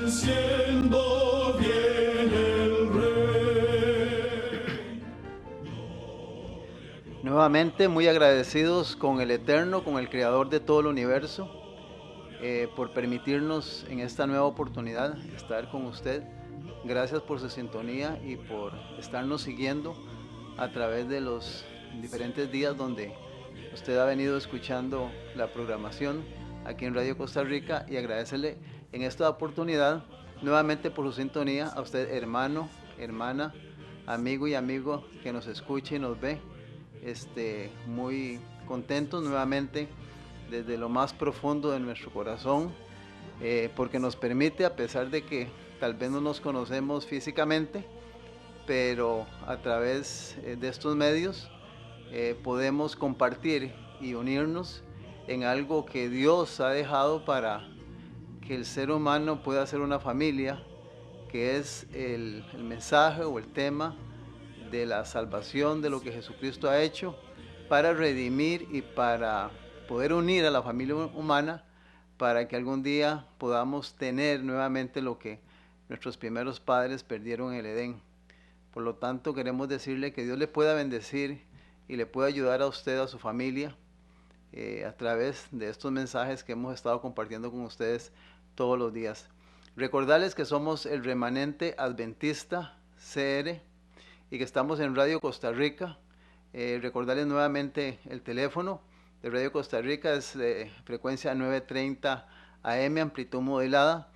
venciendo viene el Rey. Nuevamente muy agradecidos con el Eterno, con el Creador de todo el universo, por permitirnos en esta nueva oportunidad estar con usted. Gracias por su sintonía y por estarnos siguiendo a través de los diferentes días donde usted ha venido escuchando la programación aquí en Radio Costa Rica, y agradecerle en esta oportunidad nuevamente por su sintonía a usted, hermano, hermana, amigo y amigo que nos escucha y nos ve. Muy contentos nuevamente desde lo más profundo de nuestro corazón, porque nos permite, a pesar de que tal vez no nos conocemos físicamente, pero a través de estos medios podemos compartir y unirnos en algo que Dios ha dejado para que el ser humano pueda ser una familia, que es el mensaje o el tema de la salvación, de lo que Jesucristo ha hecho para redimir y para poder unir a la familia humana, para que algún día podamos tener nuevamente lo que nuestros primeros padres perdieron en el Edén. Por lo tanto, queremos decirle que Dios le pueda bendecir y le pueda ayudar a usted, a su familia, a través de estos mensajes que hemos estado compartiendo con ustedes todos los días. Recordarles que somos el Remanente Adventista CR y que estamos en Radio Costa Rica. Recordarles nuevamente el teléfono de Radio Costa Rica, es frecuencia 930 AM, amplitud modulada,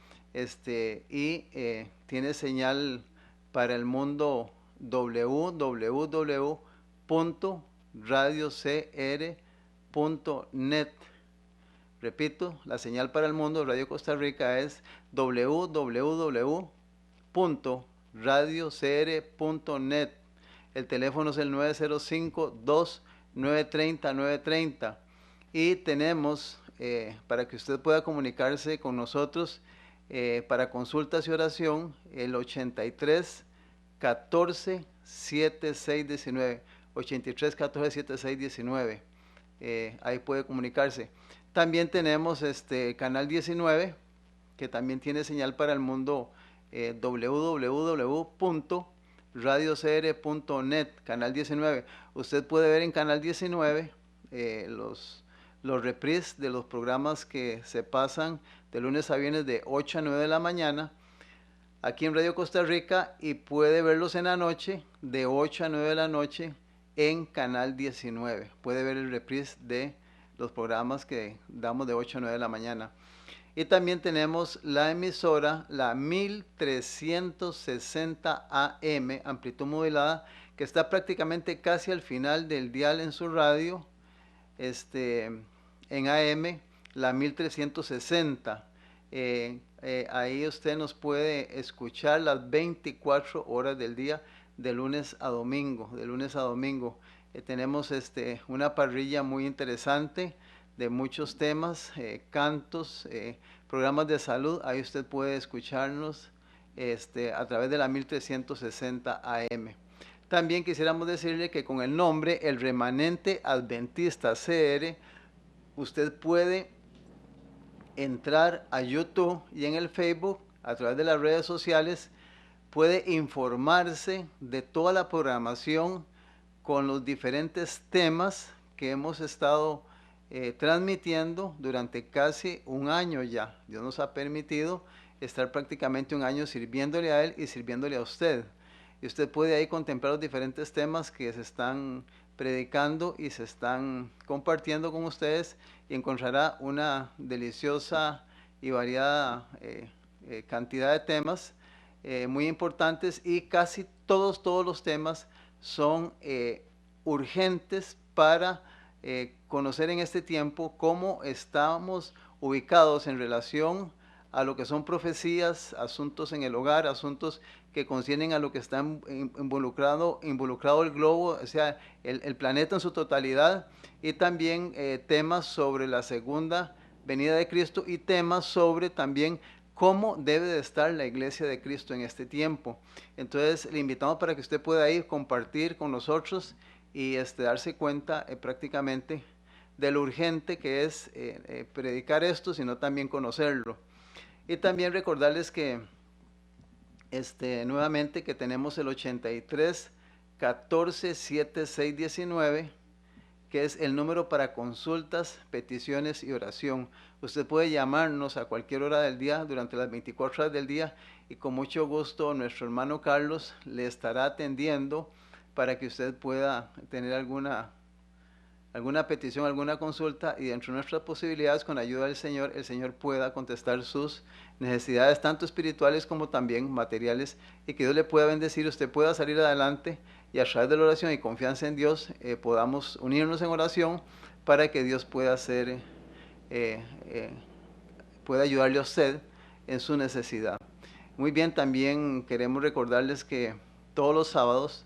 tiene señal para el mundo www.radiocr.net. Repito, la señal para el mundo Radio Costa Rica es www.radiocr.net. El teléfono es el 905-2-930-930. Y tenemos, para que usted pueda comunicarse con nosotros para consultas y oración, el 83 14 76 19. 83 14 76 19. Ahí puede comunicarse. También tenemos canal 19, que también tiene señal para el mundo, www.radiocr.net, canal 19. Usted puede ver en canal 19 los reprises de los programas que se pasan de lunes a viernes de 8 a 9 de la mañana aquí en Radio Costa Rica, y puede verlos en la noche de 8 a 9 de la noche en canal 19. Puede ver el reprise de los programas que damos de 8 a 9 de la mañana. Y también tenemos la emisora, la 1360 AM, amplitud modulada, que está prácticamente casi al final del dial en su radio, en AM, la 1360. Ahí usted nos puede escuchar las 24 horas del día, de lunes a domingo. De lunes a domingo tenemos una parrilla muy interesante de muchos temas, cantos, programas de salud. Ahí usted puede escucharnos a través de la 1360 AM. También quisiéramos decirle que con el nombre El Remanente Adventista CR, usted puede entrar a YouTube y en el Facebook, a través de las redes sociales, puede informarse de toda la programación con los diferentes temas que hemos estado transmitiendo durante casi un año ya. Dios nos ha permitido estar prácticamente un año sirviéndole a Él y sirviéndole a usted. Y usted puede ahí contemplar los diferentes temas que se están predicando y se están compartiendo con ustedes, y encontrará una deliciosa y variada cantidad de temas muy importantes, y casi todos los temas son urgentes para conocer en este tiempo cómo estamos ubicados en relación a lo que son profecías, asuntos en el hogar, asuntos que conciernen a lo que está involucrado el globo, o sea, el planeta en su totalidad, y también temas sobre la segunda venida de Cristo, y temas sobre también cómo debe de estar la iglesia de Cristo en este tiempo. Entonces le invitamos para que usted pueda ir, compartir con nosotros y darse cuenta prácticamente de lo urgente que es predicar esto, sino también conocerlo. Y también recordarles que nuevamente que tenemos el 83 14 76 19, que es el número para consultas, peticiones y oración. Usted puede llamarnos a cualquier hora del día, durante las 24 horas del día, y con mucho gusto nuestro hermano Carlos le estará atendiendo para que usted pueda tener alguna petición, alguna consulta, y dentro de nuestras posibilidades, con ayuda del Señor, el Señor pueda contestar sus necesidades, tanto espirituales como también materiales, y que Dios le pueda bendecir, usted pueda salir adelante, y a través de la oración y confianza en Dios, podamos unirnos en oración para que Dios pueda hacer, pueda ayudarle a usted en su necesidad. Muy bien, también queremos recordarles que todos los sábados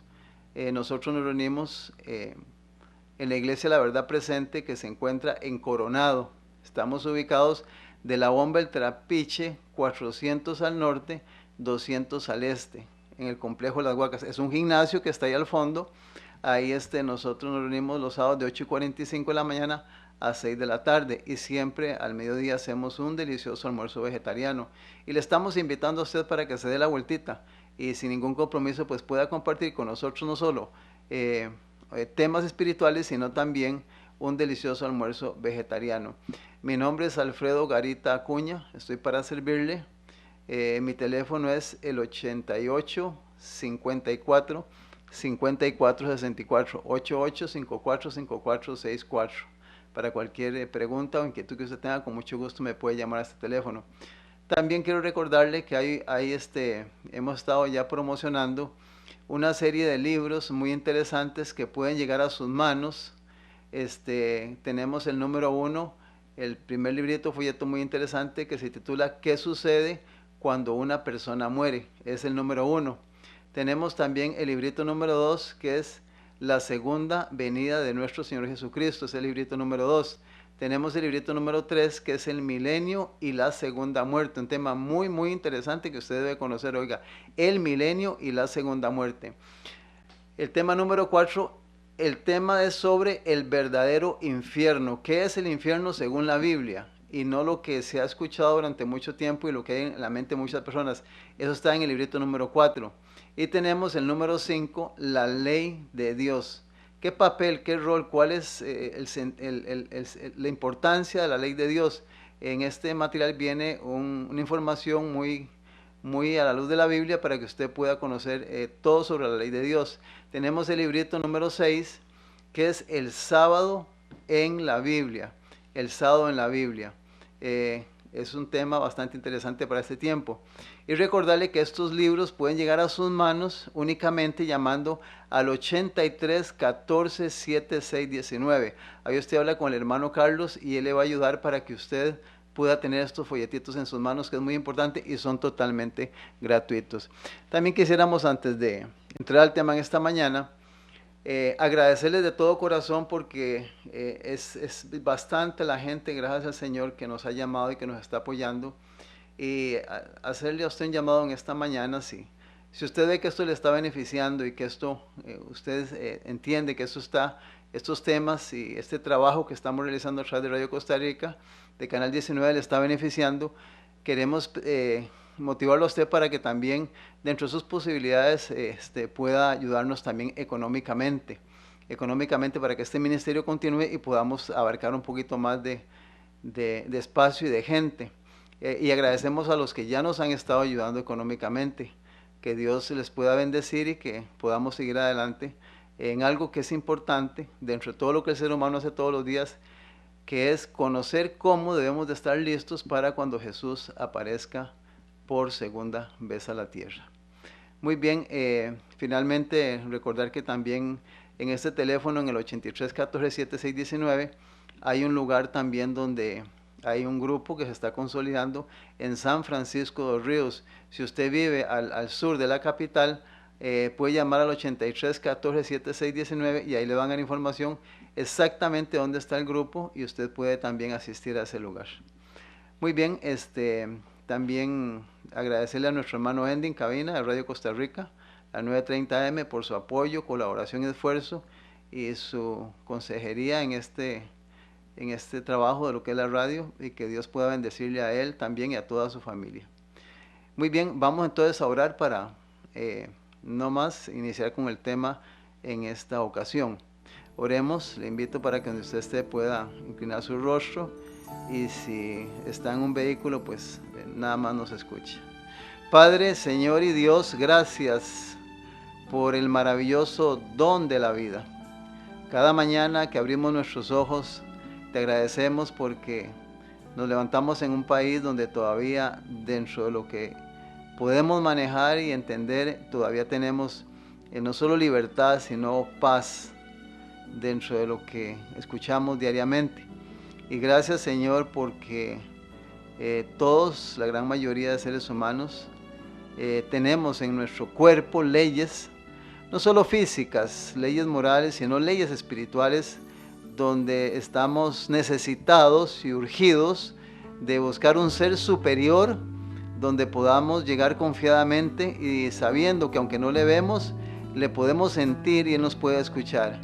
nosotros nos reunimos en la iglesia La Verdad Presente, que se encuentra en Coronado. Estamos ubicados de la bomba El Trapiche, 400 al norte, 200 al este, en el complejo Las Huacas. Es un gimnasio que está ahí al fondo. Ahí nosotros nos reunimos los sábados de 8:45 de la mañana a 6 de la tarde, y siempre al mediodía hacemos un delicioso almuerzo vegetariano. Y le estamos invitando a usted para que se dé la vueltita y sin ningún compromiso pues pueda compartir con nosotros no solo temas espirituales, sino también un delicioso almuerzo vegetariano. Mi nombre es Alfredo Garita Acuña, estoy para servirle. Mi teléfono es el 88 54 54 64 88 54 54 64. Para cualquier pregunta o inquietud que usted tenga, con mucho gusto me puede llamar a este teléfono. También quiero recordarle que hemos estado ya promocionando una serie de libros muy interesantes que pueden llegar a sus manos. Tenemos el número 1, el primer librito, folleto muy interesante que se titula ¿Qué sucede cuando una persona muere? Es el número 1. Tenemos también el librito número 2, que es La segunda venida de nuestro Señor Jesucristo, es el librito número 2. Tenemos el librito número 3, que es el milenio y la segunda muerte, un tema muy muy interesante que usted debe conocer. Oiga, el milenio y la segunda muerte. El tema número 4, el tema es sobre el verdadero infierno. ¿Qué es el infierno según la Biblia? Y no lo que se ha escuchado durante mucho tiempo y lo que hay en la mente de muchas personas. Eso está en el librito número 4. Y tenemos el número 5, la ley de Dios. ¿Qué papel, qué rol, cuál es la importancia de la ley de Dios? En este material viene una información muy a la luz de la Biblia para que usted pueda conocer todo sobre la ley de Dios. Tenemos el librito número 6, que es el sábado en la Biblia. El sábado en la Biblia. Es un tema bastante interesante para este tiempo. Y recordarle que estos libros pueden llegar a sus manos únicamente llamando al 83 14 76 19. Ahí usted habla con el hermano Carlos y él le va a ayudar para que usted pueda tener estos folletitos en sus manos, que es muy importante, y son totalmente gratuitos. También quisiéramos, antes de entrar al tema en esta mañana, agradecerles de todo corazón porque es bastante la gente, gracias al Señor, que nos ha llamado y que nos está apoyando. Y hacerle a usted un llamado en esta mañana, si usted ve que esto le está beneficiando y que esto, usted entiende que estos temas y este trabajo que estamos realizando a través de Radio Costa Rica, de Canal 19, le está beneficiando, queremos motivarlo a usted para que también dentro de sus posibilidades pueda ayudarnos también económicamente para que este ministerio continúe y podamos abarcar un poquito más de espacio y de gente. Y agradecemos a los que ya nos han estado ayudando económicamente. Que Dios les pueda bendecir y que podamos seguir adelante en algo que es importante dentro de todo lo que el ser humano hace todos los días, que es conocer cómo debemos de estar listos para cuando Jesús aparezca por segunda vez a la tierra. Muy bien, finalmente recordar que también en este teléfono, en el 83 14 76 19, hay un lugar también donde hay un grupo que se está consolidando en San Francisco de los Ríos. Si usted vive al sur de la capital, puede llamar al 83 14 76 19 y ahí le van a dar información exactamente dónde está el grupo y usted puede también asistir a ese lugar. Muy bien, también agradecerle a nuestro hermano Andy en cabina de Radio Costa Rica, a 930 AM, por su apoyo, colaboración y esfuerzo y su consejería en en este trabajo de lo que es la radio, y que Dios pueda bendecirle a él también y a toda su familia. Muy bien, vamos entonces a orar para no más iniciar con el tema en esta ocasión. Oremos, le invito para que donde usted esté pueda inclinar su rostro, y si está en un vehículo, pues nada más nos escuche. Padre, Señor y Dios, gracias por el maravilloso don de la vida. Cada mañana que abrimos nuestros ojos, te agradecemos porque nos levantamos en un país donde todavía, dentro de lo que podemos manejar y entender, todavía tenemos no solo libertad, sino paz dentro de lo que escuchamos diariamente. Y gracias, Señor, porque todos, la gran mayoría de seres humanos, tenemos en nuestro cuerpo leyes, no solo físicas, leyes morales, sino leyes espirituales, donde estamos necesitados y urgidos de buscar un ser superior, donde podamos llegar confiadamente y sabiendo que aunque no le vemos, le podemos sentir y Él nos puede escuchar.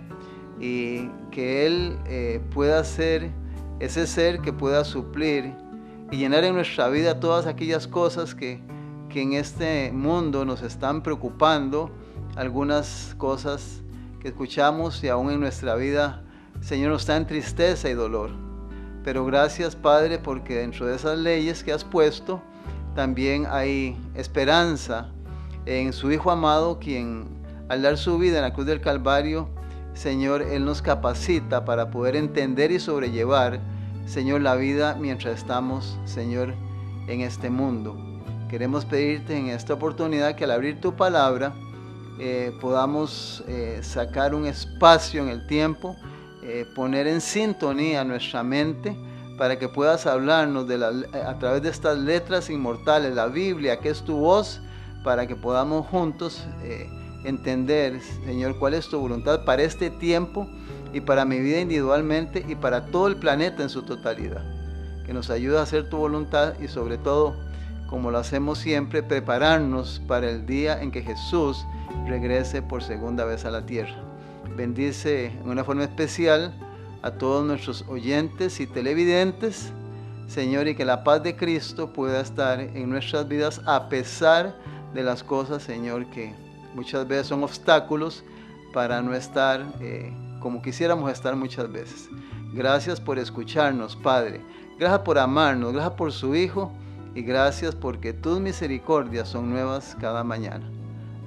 Y que Él pueda ser ese ser que pueda suplir y llenar en nuestra vida todas aquellas cosas que en este mundo nos están preocupando, algunas cosas que escuchamos y aún en nuestra vida, Señor, nos traen tristeza y dolor. Pero gracias, Padre, porque dentro de esas leyes que has puesto, también hay esperanza en su Hijo amado, quien al dar su vida en la cruz del Calvario, Señor, Él nos capacita para poder entender y sobrellevar, Señor, la vida mientras estamos, Señor, en este mundo. Queremos pedirte en esta oportunidad que al abrir tu palabra podamos sacar un espacio en el tiempo, poner en sintonía nuestra mente para que puedas hablarnos a través de estas letras inmortales, la Biblia, que es tu voz, para que podamos juntos entender, Señor, cuál es tu voluntad para este tiempo y para mi vida individualmente y para todo el planeta en su totalidad. Que nos ayude a hacer tu voluntad y sobre todo, como lo hacemos siempre, prepararnos para el día en que Jesús regrese por segunda vez a la tierra. Bendice en una forma especial a todos nuestros oyentes y televidentes, Señor, y que la paz de Cristo pueda estar en nuestras vidas a pesar de las cosas, Señor, que muchas veces son obstáculos para no estar como quisiéramos estar muchas veces. Gracias por escucharnos, Padre. Gracias por amarnos, gracias por su Hijo y gracias porque tus misericordias son nuevas cada mañana.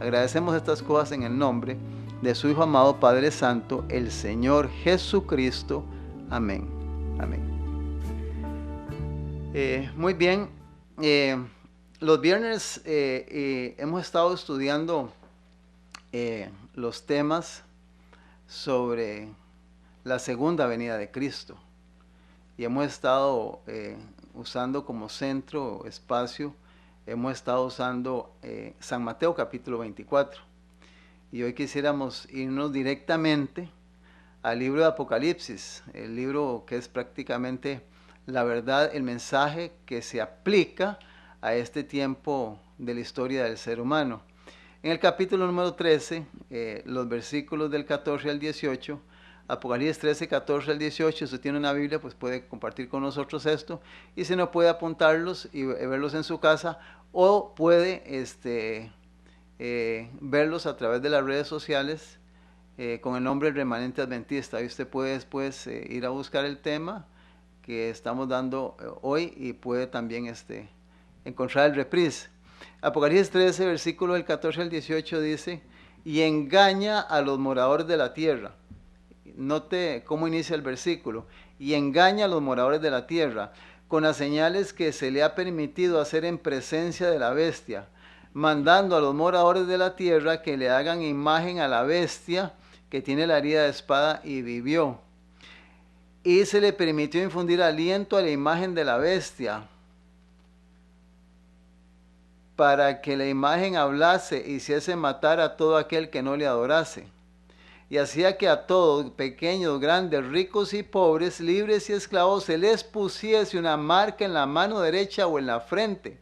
Agradecemos estas cosas en el nombre de su Hijo amado, Padre Santo, el Señor Jesucristo. Amén. Amén. Muy bien. Los viernes hemos estado estudiando los temas sobre la segunda venida de Cristo. Y hemos estado usando como centro, espacio, hemos estado usando San Mateo capítulo 24. Y hoy quisiéramos irnos directamente al libro de Apocalipsis, el libro que es prácticamente la verdad, el mensaje que se aplica a este tiempo de la historia del ser humano. En el capítulo número 13, los versículos del 14 al 18, Apocalipsis 13, 14 al 18, si usted tiene una Biblia, pues puede compartir con nosotros esto, y si no puede apuntarlos y verlos en su casa, o puede verlos a través de las redes sociales con el nombre Remanente Adventista. Ahí usted puede después ir a buscar el tema que estamos dando hoy y puede también encontrar el reprise. Apocalipsis 13, versículo del 14 al 18 dice: y engaña a los moradores de la tierra. Note cómo inicia el versículo: y engaña a los moradores de la tierra con las señales que se le ha permitido hacer en presencia de la bestia, mandando a los moradores de la tierra que le hagan imagen a la bestia que tiene la herida de espada y vivió. Y se le permitió infundir aliento a la imagen de la bestia, para que la imagen hablase y hiciese matar a todo aquel que no le adorase. Y hacía que a todos, pequeños, grandes, ricos y pobres, libres y esclavos, se les pusiese una marca en la mano derecha o en la frente,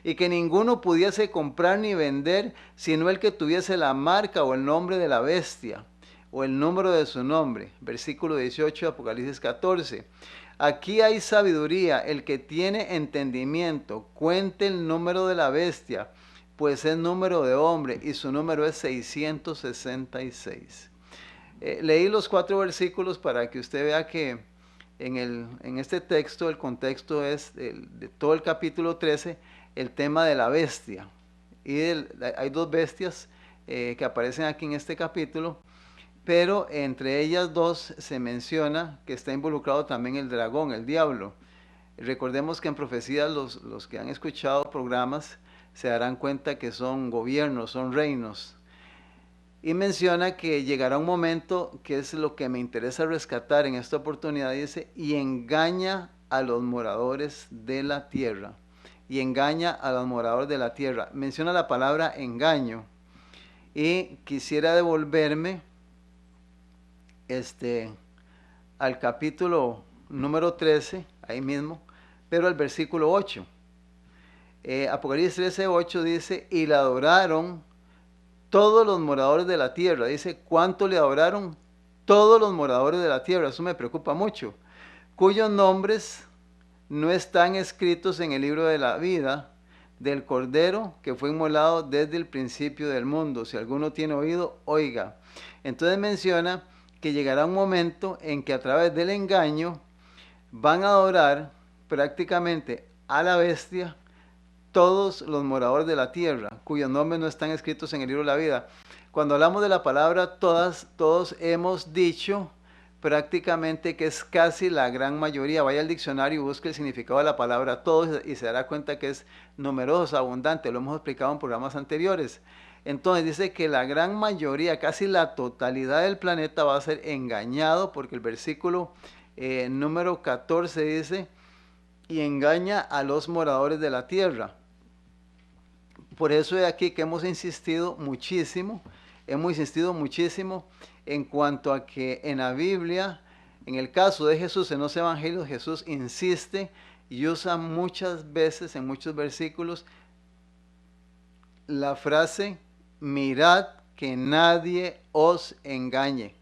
y que ninguno pudiese comprar ni vender, sino el que tuviese la marca o el nombre de la bestia, o el número de su nombre. Versículo 18 de Apocalipsis 14. Aquí hay sabiduría, el que tiene entendimiento, cuente el número de la bestia, pues es número de hombre y su número es 666. Leí los 4 versículos para que usted vea que en este texto el contexto es de todo el capítulo 13, el tema de la bestia. Y hay 2 bestias que aparecen aquí en este capítulo, pero entre ellas 2 se menciona que está involucrado también el dragón, el diablo. Recordemos que en profecías los que han escuchado programas se darán cuenta que son gobiernos, son reinos. Y menciona que llegará un momento, que es lo que me interesa rescatar en esta oportunidad, dice, y engaña a los moradores de la tierra. Y engaña a los moradores de la tierra. Menciona la palabra engaño. Y quisiera devolverme al capítulo número 13, ahí mismo, pero al versículo 8. Apocalipsis 13, 8 dice, y la adoraron todos los moradores de la tierra. Dice, ¿cuánto le adoraron? Todos los moradores de la tierra. Eso me preocupa mucho. Cuyos nombres no están escritos en el libro de la vida del Cordero que fue inmolado desde el principio del mundo. Si alguno tiene oído, oiga. Entonces menciona que llegará un momento en que a través del engaño van a adorar prácticamente a la bestia todos los moradores de la tierra, cuyos nombres no están escritos en el libro de la vida. Cuando hablamos de la palabra todos hemos dicho prácticamente que es casi la gran mayoría. Vaya al diccionario y busque el significado de la palabra todos y se dará cuenta que es numeroso, abundante. Lo hemos explicado en programas anteriores. Entonces dice que la gran mayoría, casi la totalidad del planeta va a ser engañado, porque el versículo número 14 dice, y engaña a los moradores de la tierra. Por eso es aquí que hemos insistido muchísimo en cuanto a que en la Biblia, en el caso de Jesús, en los evangelios, Jesús insiste y usa muchas veces, en muchos versículos, la frase, mirad que nadie os engañe.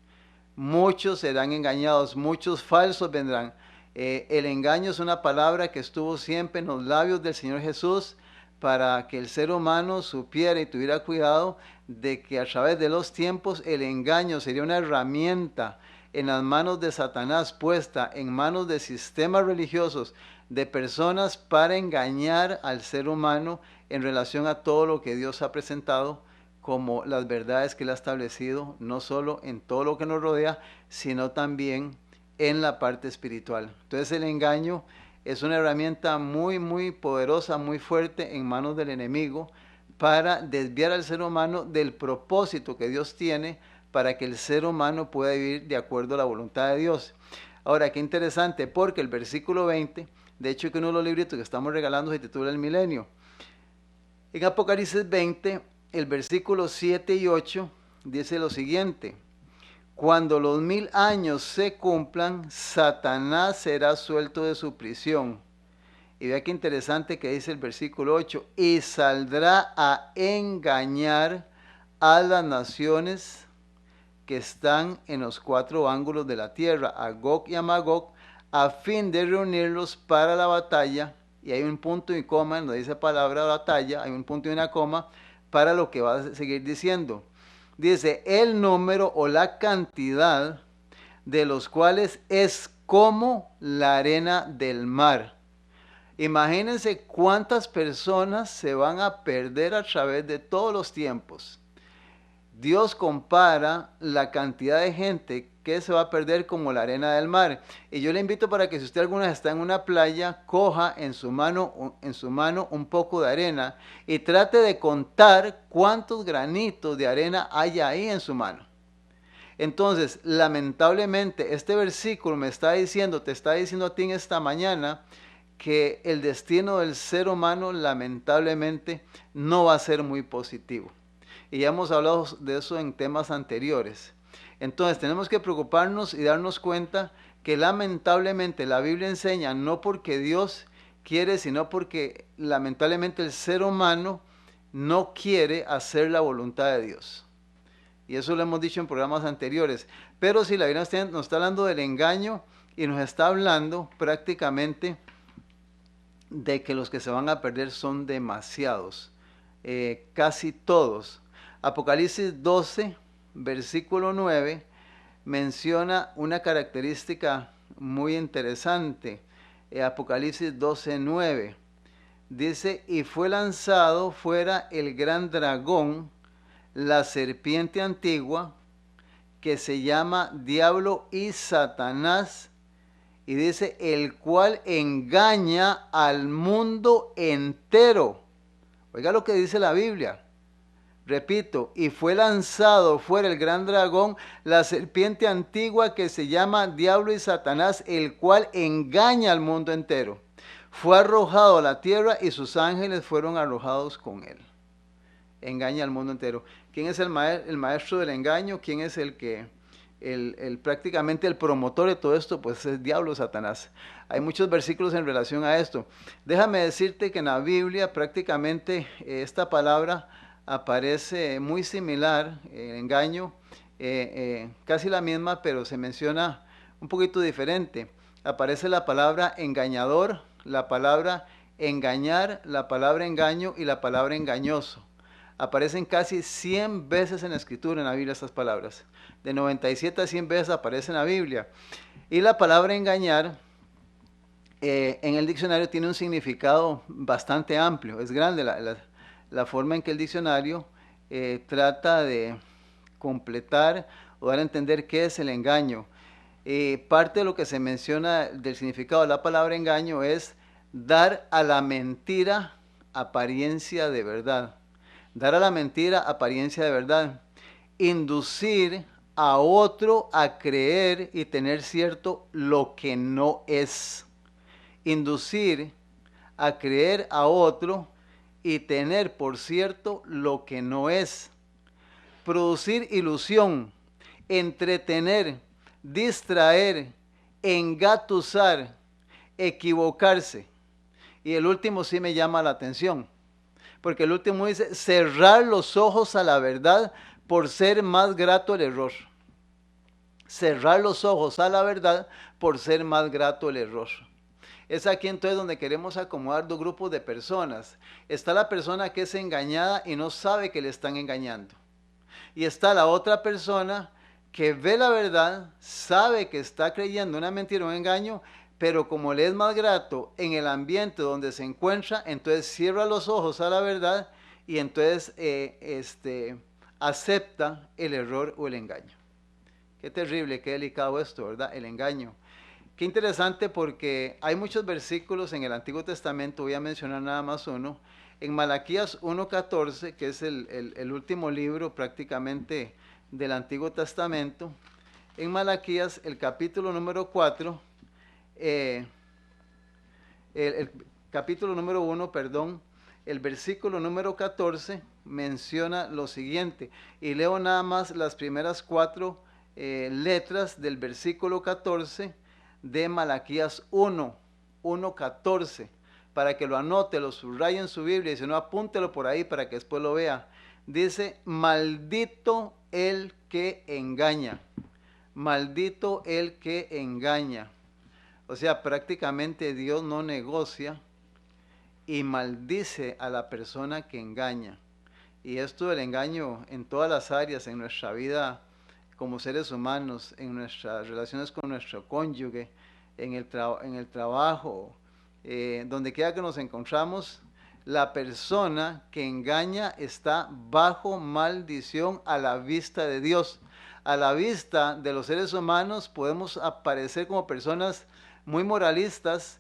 Muchos serán engañados, muchos falsos vendrán. El engaño es una palabra que estuvo siempre en los labios del Señor Jesús, para que el ser humano supiera y tuviera cuidado de que a través de los tiempos el engaño sería una herramienta en las manos de Satanás, puesta en manos de sistemas religiosos, de personas para engañar al ser humano en relación a todo lo que Dios ha presentado como las verdades que Él ha establecido, no solo en todo lo que nos rodea, sino también en la parte espiritual. Entonces el engaño es una herramienta muy, muy poderosa, muy fuerte en manos del enemigo para desviar al ser humano del propósito que Dios tiene para que el ser humano pueda vivir de acuerdo a la voluntad de Dios. Ahora, qué interesante, porque el versículo 20, de hecho que uno de los libritos que estamos regalando se titula El Milenio. En Apocalipsis 20, el versículo 7 y 8 dice lo siguiente: cuando los 1000 años se cumplan, Satanás será suelto de su prisión. Y vea qué interesante que dice el versículo 8, y saldrá a engañar a las naciones que están en los 4 ángulos de la tierra, a Gog y a Magog, a fin de reunirlos para la batalla. Y hay un punto y coma, no dice palabra batalla, hay un punto y una coma para lo que va a seguir diciendo. Dice, el número o la cantidad de los cuales es como la arena del mar. Imagínense cuántas personas se van a perder a través de todos los tiempos. Dios compara la cantidad de gente que se va a perder como la arena del mar. Y yo le invito para que si usted alguna vez está en una playa, coja en su mano un poco de arena y trate de contar cuántos granitos de arena hay ahí en su mano. Entonces, lamentablemente, este versículo te está diciendo a ti en esta mañana que el destino del ser humano lamentablemente no va a ser muy positivo. Y ya hemos hablado de eso en temas anteriores. Entonces tenemos que preocuparnos y darnos cuenta que lamentablemente la Biblia enseña, no porque Dios quiere, sino porque lamentablemente el ser humano no quiere hacer la voluntad de Dios. Y eso lo hemos dicho en programas anteriores. Pero si la Biblia nos está hablando del engaño y nos está hablando prácticamente de que los que se van a perder son demasiados, casi todos. Apocalipsis 12, versículo 9, menciona una característica muy interesante. Apocalipsis 12, 9 dice: y fue lanzado fuera el gran dragón, la serpiente antigua, que se llama Diablo y Satanás, y dice, el cual engaña al mundo entero. Oiga lo que dice la Biblia. Repito, y fue lanzado fuera el gran dragón, la serpiente antigua, que se llama Diablo y Satanás, el cual engaña al mundo entero. Fue arrojado a la tierra y sus ángeles fueron arrojados con él. Engaña al mundo entero. ¿Quién es el maestro del engaño? ¿Quién es el que prácticamente el promotor de todo esto? Pues es Diablo, Satanás. Hay muchos versículos en relación a esto. Déjame decirte que en la Biblia prácticamente esta palabra aparece muy similar, engaño, casi la misma, pero se menciona un poquito diferente. Aparece la palabra engañador, la palabra engañar, la palabra engaño y la palabra engañoso. Aparecen casi 100 veces en la escritura, en la Biblia, estas palabras. De 97 a 100 veces aparece en la Biblia. Y la palabra engañar en el diccionario tiene un significado bastante amplio. Es grande la forma en que el diccionario trata de completar o dar a entender qué es el engaño. Parte de lo que se menciona del significado de la palabra engaño es dar a la mentira apariencia de verdad. Dar a la mentira apariencia de verdad. Inducir a otro a creer y tener cierto lo que no es. Inducir a creer a otro y tener por cierto lo que no es. Producir ilusión, entretener, distraer, engatusar, equivocarse. Y el último sí me llama la atención. Porque el último dice, cerrar los ojos a la verdad por ser más grato el error. Cerrar los ojos a la verdad por ser más grato el error. Es aquí entonces donde queremos acomodar dos grupos de personas. Está la persona que es engañada y no sabe que le están engañando. Y está la otra persona que ve la verdad, sabe que está creyendo una mentira, un engaño, pero como le es más grato en el ambiente donde se encuentra, entonces cierra los ojos a la verdad y entonces acepta el error o el engaño. Qué terrible, qué delicado esto, ¿verdad? El engaño. Qué interesante, porque hay muchos versículos en el Antiguo Testamento, voy a mencionar nada más uno. En Malaquías 1:14, que es el último libro prácticamente del Antiguo Testamento, en Malaquías, el capítulo número 4, el capítulo número 1, perdón, el versículo número 14 menciona lo siguiente, y leo nada más las primeras 4 letras del versículo 14 de Malaquías 1:14, para que lo anote, lo subraye en su Biblia, y si no, apúntelo por ahí para que después lo vea. Dice, maldito el que engaña, maldito el que engaña. O sea, prácticamente Dios no negocia y maldice a la persona que engaña. Y esto del engaño en todas las áreas, en nuestra vida como seres humanos, en nuestras relaciones con nuestro cónyuge, en el trabajo, donde quiera que nos encontramos, la persona que engaña está bajo maldición a la vista de Dios. A la vista de los seres humanos podemos aparecer como personas muy moralistas,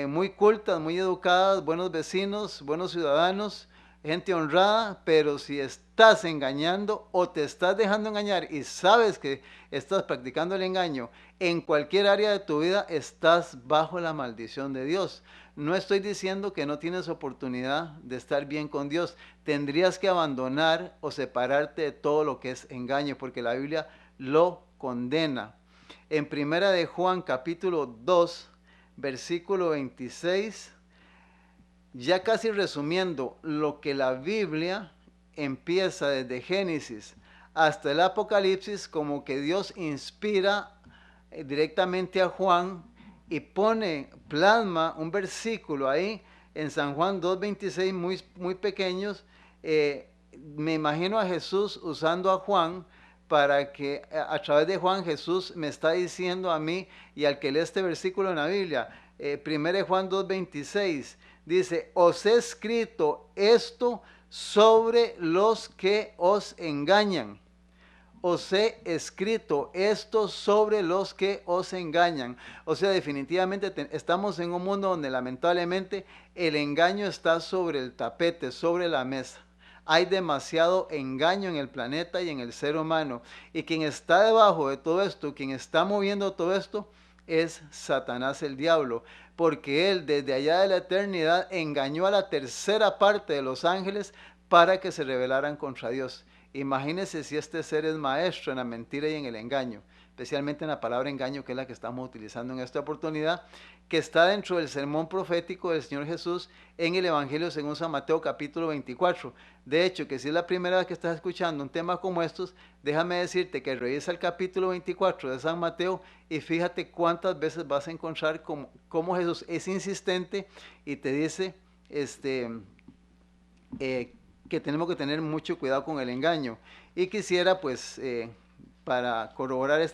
muy cultas, muy educadas, buenos vecinos, buenos ciudadanos, gente honrada, pero si estás engañando o te estás dejando engañar y sabes que estás practicando el engaño en cualquier área de tu vida, estás bajo la maldición de Dios. No estoy diciendo que no tienes oportunidad de estar bien con Dios. Tendrías que abandonar o separarte de todo lo que es engaño, porque la Biblia lo condena. En Primera de Juan capítulo 2, versículo 26, ya casi resumiendo lo que la Biblia empieza desde Génesis hasta el Apocalipsis, como que Dios inspira directamente a Juan y plasma un versículo ahí en San Juan 2:26 muy pequeños. Me imagino a Jesús usando a Juan para que a través de Juan Jesús me está diciendo a mí y al que lee este versículo en la Biblia, 1 Juan 2:26, dice, os he escrito esto sobre los que os engañan. Os he escrito esto sobre los que os engañan. O sea, definitivamente estamos en un mundo donde lamentablemente el engaño está sobre el tapete, sobre la mesa. Hay demasiado engaño en el planeta y en el ser humano. Y quien está debajo de todo esto, quien está moviendo todo esto, es Satanás el diablo. Porque él desde allá de la eternidad engañó a la tercera parte de los ángeles para que se rebelaran contra Dios. Imagínense si este ser es maestro en la mentira y en el engaño, especialmente en la palabra engaño, que es la que estamos utilizando en esta oportunidad, que está dentro del sermón profético del Señor Jesús en el Evangelio según San Mateo capítulo 24. De hecho, que si es la primera vez que estás escuchando un tema como estos, déjame decirte que revisa el capítulo 24 de San Mateo y fíjate cuántas veces vas a encontrar cómo Jesús es insistente y te dice que tenemos que tener mucho cuidado con el engaño. Y quisiera, pues, para corroborar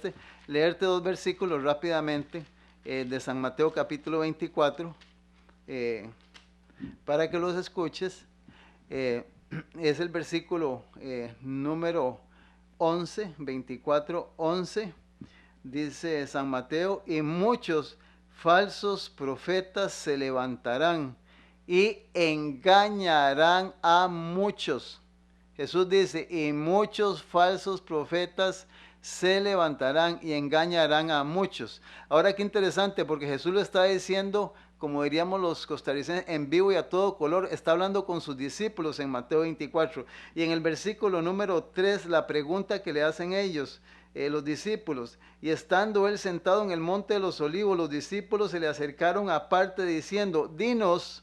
leerte dos versículos rápidamente de San Mateo capítulo 24, para que los escuches. Es el versículo número 11, 24, 11. Dice San Mateo, y muchos falsos profetas se levantarán y engañarán a muchos. Jesús dice, y muchos falsos profetas se levantarán y engañarán a muchos. Ahora qué interesante, porque Jesús lo está diciendo, como diríamos los costarricenses, en vivo y a todo color. Está hablando con sus discípulos en Mateo 24. Y en el versículo número 3, la pregunta que le hacen ellos, los discípulos, y estando él sentado en el monte de los olivos, los discípulos se le acercaron aparte diciendo, dinos,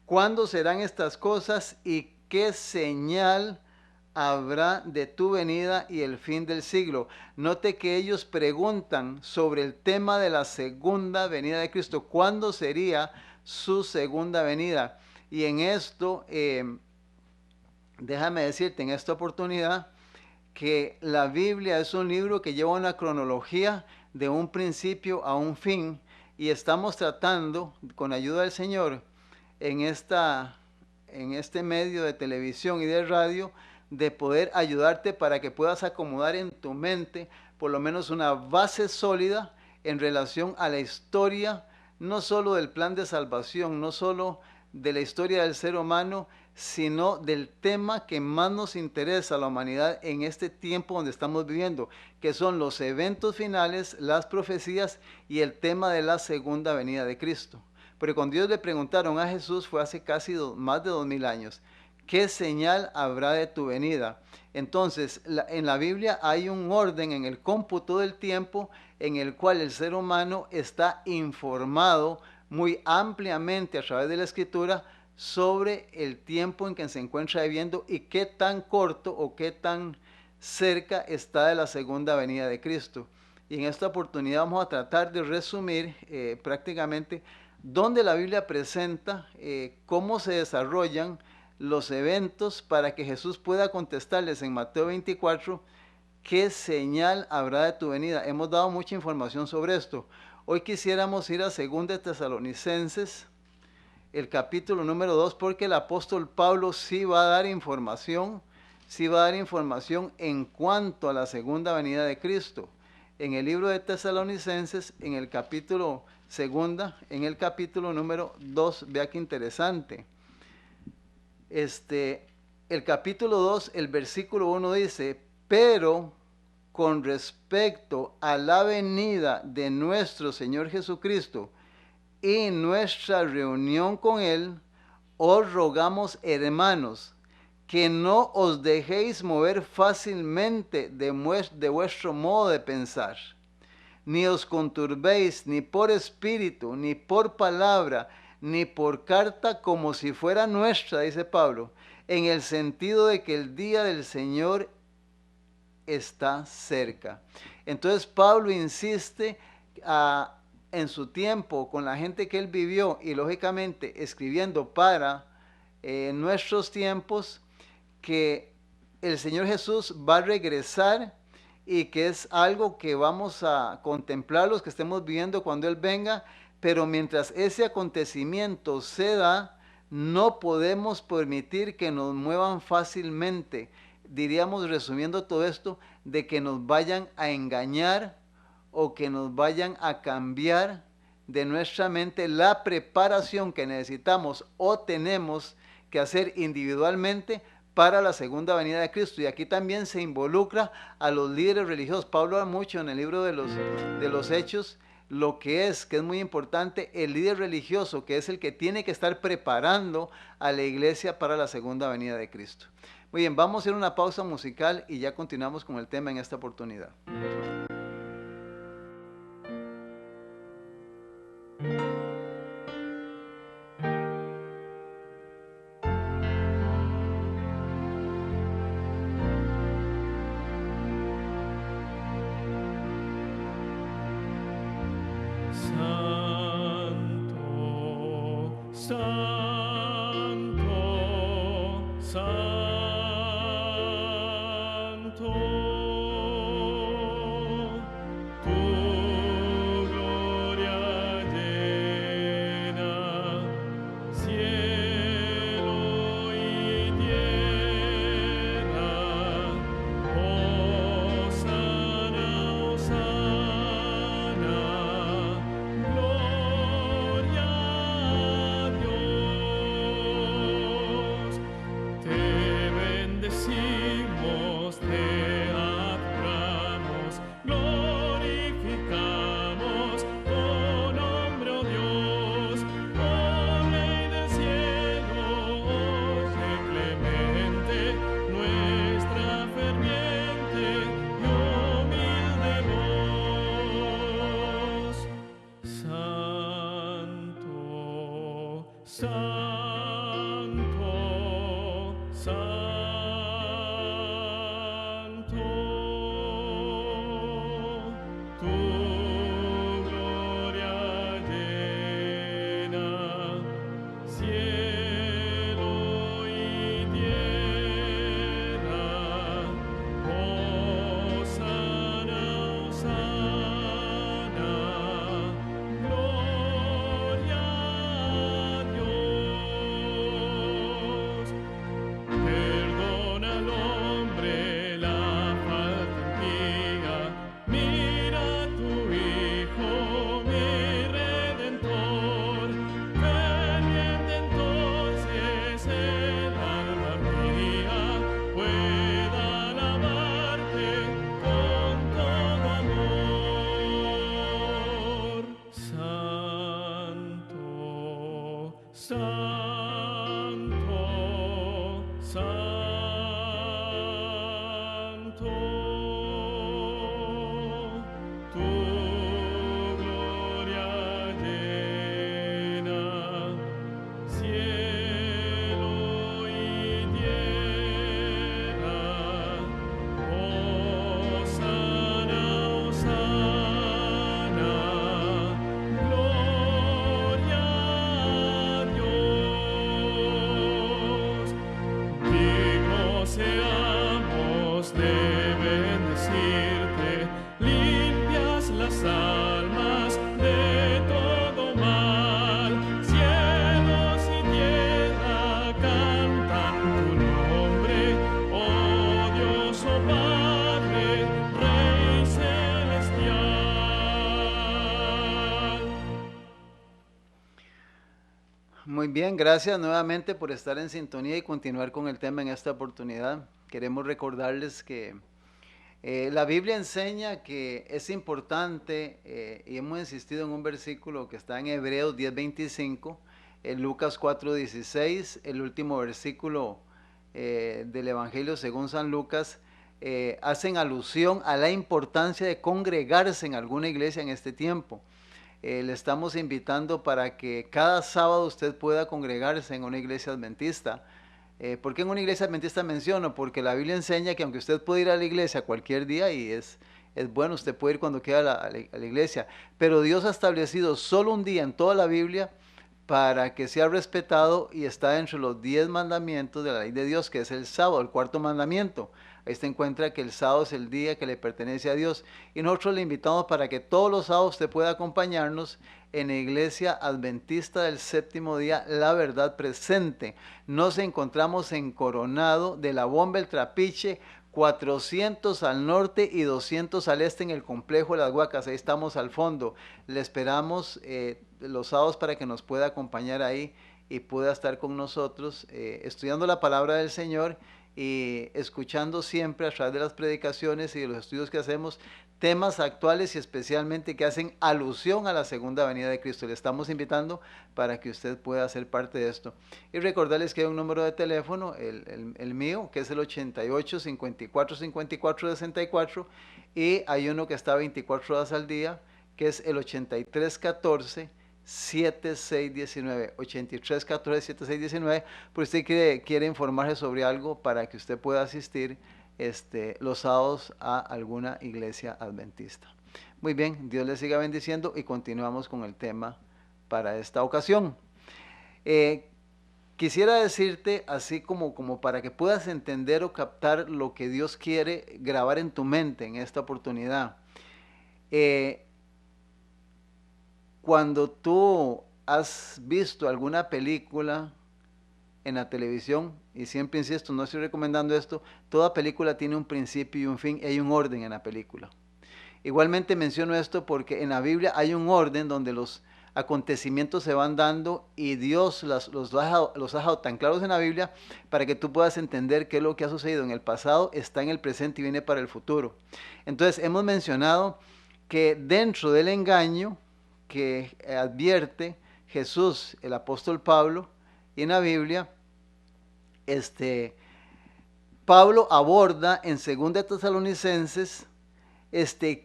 ¿cuándo serán estas cosas y qué señal habrá de tu venida y el fin del siglo? Note que ellos preguntan sobre el tema de la segunda venida de Cristo. ¿Cuándo sería su segunda venida? Y en esto, déjame decirte en esta oportunidad que la Biblia es un libro que lleva una cronología de un principio a un fin, y estamos tratando, con ayuda del Señor, en este medio de televisión y de radio, de poder ayudarte para que puedas acomodar en tu mente por lo menos una base sólida en relación a la historia, no solo del plan de salvación, no solo de la historia del ser humano, sino del tema que más nos interesa a la humanidad en este tiempo donde estamos viviendo, que son los eventos finales, las profecías y el tema de la segunda venida de Cristo. Pero cuando Dios le preguntaron a Jesús, fue hace casi más de 2000 años, ¿qué señal habrá de tu venida? Entonces, en la Biblia hay un orden en el cómputo del tiempo en el cual el ser humano está informado muy ampliamente a través de la Escritura sobre el tiempo en que se encuentra viviendo y qué tan corto o qué tan cerca está de la segunda venida de Cristo. Y en esta oportunidad vamos a tratar de resumir prácticamente dónde la Biblia presenta cómo se desarrollan los eventos para que Jesús pueda contestarles en Mateo 24 qué señal habrá de tu venida. Hemos dado mucha información sobre esto. Hoy quisiéramos ir a 2 Tesalonicenses, el capítulo número 2, porque el apóstol Pablo sí va a dar información en cuanto a la segunda venida de Cristo. En el libro de Tesalonicenses, en el capítulo número 2, vea qué interesante. El capítulo 2, el versículo 1 dice, pero con respecto a la venida de nuestro Señor Jesucristo y nuestra reunión con Él, os rogamos, hermanos, que no os dejéis mover fácilmente de vuestro modo de pensar, ni os conturbéis ni por espíritu, ni por palabra, ni por carta como si fuera nuestra, dice Pablo, en el sentido de que el día del Señor está cerca. Entonces Pablo insiste en su tiempo con la gente que él vivió y lógicamente escribiendo para nuestros tiempos, que el Señor Jesús va a regresar y que es algo que vamos a contemplar los que estemos viviendo cuando Él venga, pero mientras ese acontecimiento se da, no podemos permitir que nos muevan fácilmente. Diríamos, resumiendo todo esto, de que nos vayan a engañar o que nos vayan a cambiar de nuestra mente la preparación que necesitamos o tenemos que hacer individualmente para la segunda venida de Cristo. Y aquí también se involucra a los líderes religiosos. Pablo habla mucho en el libro de los Hechos lo que es muy importante, el líder religioso, que es el que tiene que estar preparando a la iglesia para la segunda venida de Cristo. Muy bien, vamos a hacer una pausa musical y ya continuamos con el tema en esta oportunidad. Muy bien, gracias nuevamente por estar en sintonía y continuar con el tema en esta oportunidad. Queremos recordarles que la Biblia enseña que es importante, y hemos insistido en un versículo que está en Hebreos 10:25, en Lucas 4:16, el último versículo del Evangelio según San Lucas, hacen alusión a la importancia de congregarse en alguna iglesia en este tiempo. Le estamos invitando para que cada sábado usted pueda congregarse en una iglesia adventista. ¿Por qué en una iglesia adventista menciono? Porque la Biblia enseña que aunque usted puede ir a la iglesia cualquier día y es bueno, usted puede ir cuando quiera a la iglesia, pero Dios ha establecido solo un día en toda la Biblia para que sea respetado y está entre los 10 mandamientos de la ley de Dios, que es el sábado, el cuarto mandamiento. Ahí se encuentra que el sábado es el día que le pertenece a Dios. Y nosotros le invitamos para que todos los sábados usted pueda acompañarnos en la iglesia adventista del séptimo día, La Verdad Presente. Nos encontramos en Coronado de la Bomba El Trapiche, 400 al norte y 200 al este en el complejo de las Huacas. Ahí estamos al fondo. Le esperamos los sábados para que nos pueda acompañar ahí y pueda estar con nosotros estudiando la palabra del Señor y escuchando siempre a través de las predicaciones y de los estudios que hacemos temas actuales y especialmente que hacen alusión a la segunda venida de Cristo. Le estamos invitando para que usted pueda ser parte de esto. Y recordarles que hay un número de teléfono, el mío, que es el 88 54 54 64, y hay uno que está 24 horas al día, que es el 83 14 7619, 83 14 7619, por si usted quiere informarse sobre algo para que usted pueda asistir los sábados a alguna iglesia adventista. Muy bien, Dios les siga bendiciendo y continuamos con el tema para esta ocasión. Quisiera decirte, así como para que puedas entender o captar lo que Dios quiere grabar en tu mente en esta oportunidad. Cuando tú has visto alguna película en la televisión, y siempre insisto, no estoy recomendando esto, toda película tiene un principio y un fin, y hay un orden en la película. Igualmente menciono esto porque en la Biblia hay un orden donde los acontecimientos se van dando y Dios los ha dejado tan claros en la Biblia para que tú puedas entender qué es lo que ha sucedido en el pasado, está en el presente y viene para el futuro. Entonces hemos mencionado que dentro del engaño que advierte Jesús, el apóstol Pablo, y en la Biblia, Pablo aborda en 2 Tesalonicenses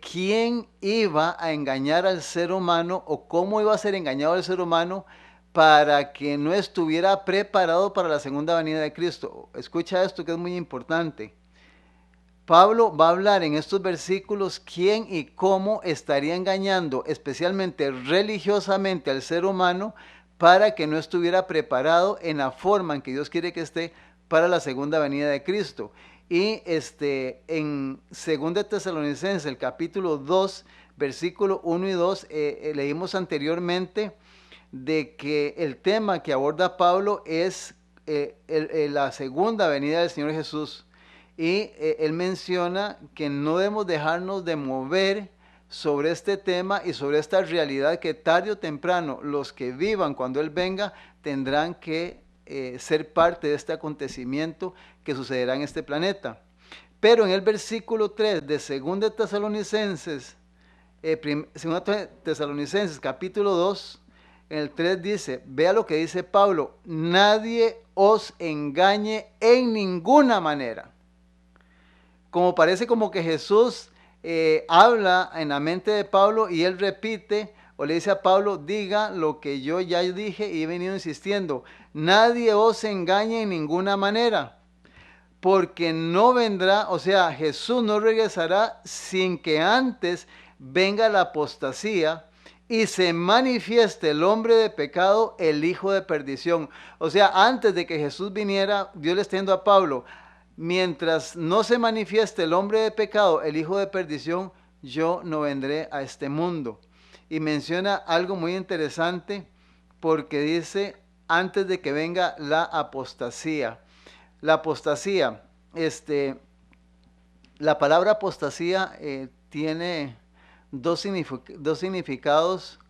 quién iba a engañar al ser humano o cómo iba a ser engañado el ser humano para que no estuviera preparado para la segunda venida de Cristo. Escucha esto que es muy importante. Pablo va a hablar en estos versículos quién y cómo estaría engañando especialmente religiosamente al ser humano para que no estuviera preparado en la forma en que Dios quiere que esté para la segunda venida de Cristo. Y en 2 Tesalonicenses, el capítulo 2, versículo 1 y 2, leímos anteriormente de que el tema que aborda Pablo es la segunda venida del Señor Jesús. Y él menciona que no debemos dejarnos de mover sobre este tema y sobre esta realidad que tarde o temprano los que vivan cuando Él venga tendrán que ser parte de este acontecimiento que sucederá en este planeta. Pero en el versículo 3 de 2 Tesalonicenses, 2 Tesalonicenses capítulo 2, en el 3 dice, vea lo que dice Pablo, nadie os engañe en ninguna manera. Como parece como que Jesús habla en la mente de Pablo y él repite o le dice a Pablo, diga lo que yo ya dije y he venido insistiendo, nadie os engañe en ninguna manera, porque no vendrá, o sea, Jesús no regresará sin que antes venga la apostasía y se manifieste el hombre de pecado, el hijo de perdición. O sea, antes de que Jesús viniera, Dios le está diciendo a Pablo, mientras no se manifieste el hombre de pecado, el hijo de perdición, yo no vendré a este mundo. Y menciona algo muy interesante porque dice, antes de que venga la apostasía. La apostasía, la palabra apostasía tiene dos significados.